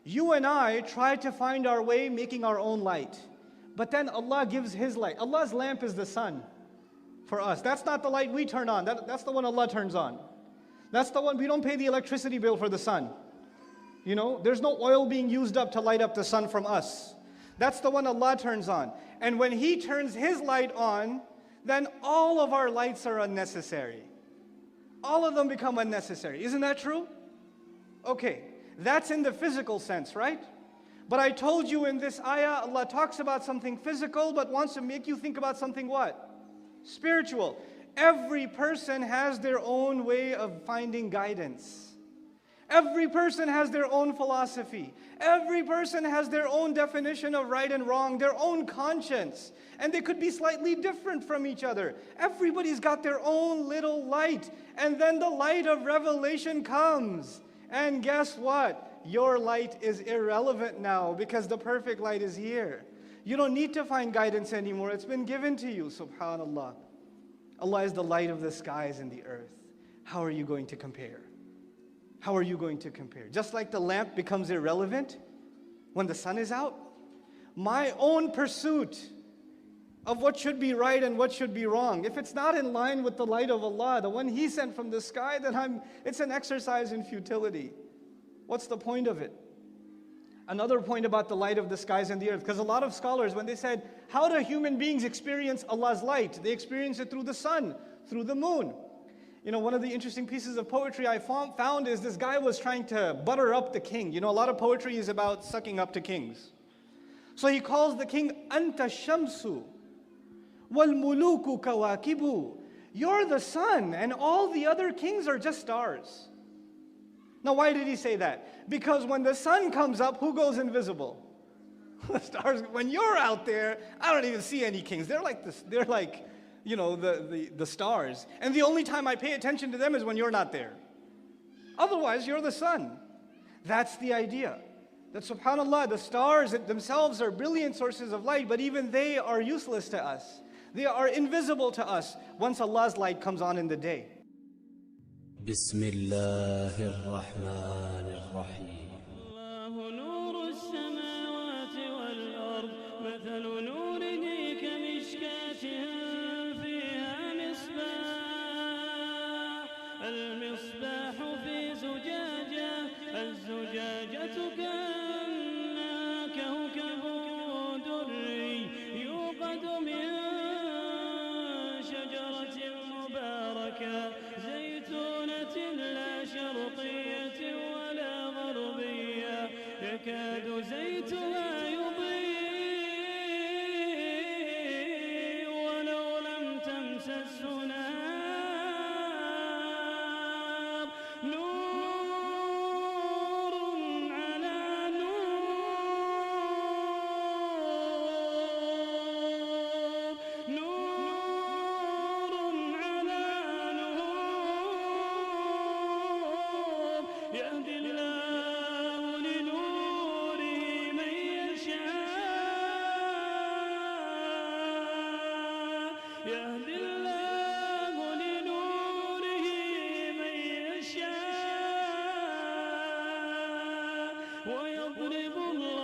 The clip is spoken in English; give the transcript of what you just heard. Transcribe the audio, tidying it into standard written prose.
You and I try to find our way making our own light. But then Allah gives His light. Allah's lamp is the sun for us. That's not the light we turn on. That's the one Allah turns on. That's the one, we don't pay the electricity bill for the sun. You know, there's no oil being used up to light up the sun from us. That's the one Allah turns on. And when He turns His light on, then all of our lights are unnecessary. All of them become unnecessary. Isn't that true? Okay, that's in the physical sense, right? But I told you in this ayah, Allah talks about something physical, but wants to make you think about something what? Spiritual. Every person has their own way of finding guidance. Every person has their own philosophy. Every person has their own definition of right and wrong, their own conscience. And they could be slightly different from each other. Everybody's got their own little light. And then the light of revelation comes. And guess what? Your light is irrelevant now because the perfect light is here. You don't need to find guidance anymore. It's been given to you, subhanallah. Allah is the light of the skies and the earth. How are you going to compare? How are you going to compare? Just like the lamp becomes irrelevant when the sun is out, my own pursuit of what should be right and what should be wrong, if it's not in line with the light of Allah, the one He sent from the sky, then it's an exercise in futility. What's the point of it? Another point about the light of the skies and the earth, because a lot of scholars, when they said, how do human beings experience Allah's light? They experience it through the sun, through the moon. You know, one of the interesting pieces of poetry I found is this guy was trying to butter up the king. You know, a lot of poetry is about sucking up to kings. So he calls the king, Anta Shamsu, wal muluku kawakibu. You're the sun, and all the other kings are just stars. Now, why did he say that? Because when the sun comes up, who goes invisible? The stars. When you're out there, I don't even see any kings. They're like this. They're like, you know, the stars. And the only time I pay attention to them is when you're not there. Otherwise, you're the sun. That's the idea. That subhanAllah, the stars themselves are brilliant sources of light, but even they are useless to us. They are invisible to us once Allah's light comes on in the day. بسم الله الرحمن الرحيم الله نور السماوات والأرض مثل نوره كمشكاة فيها مصباح المصباح في زجاجة الزجاجة كأنها كوكب دري يوقد من شجرة مباركة لا شرقية ولا غربية يكاد زيتها يضيء ولو لم تمسسه نار نور على نور نور على نور يهدي الله لنوره من يشاء يهدي الله لنوره من يشاء ويضرب الله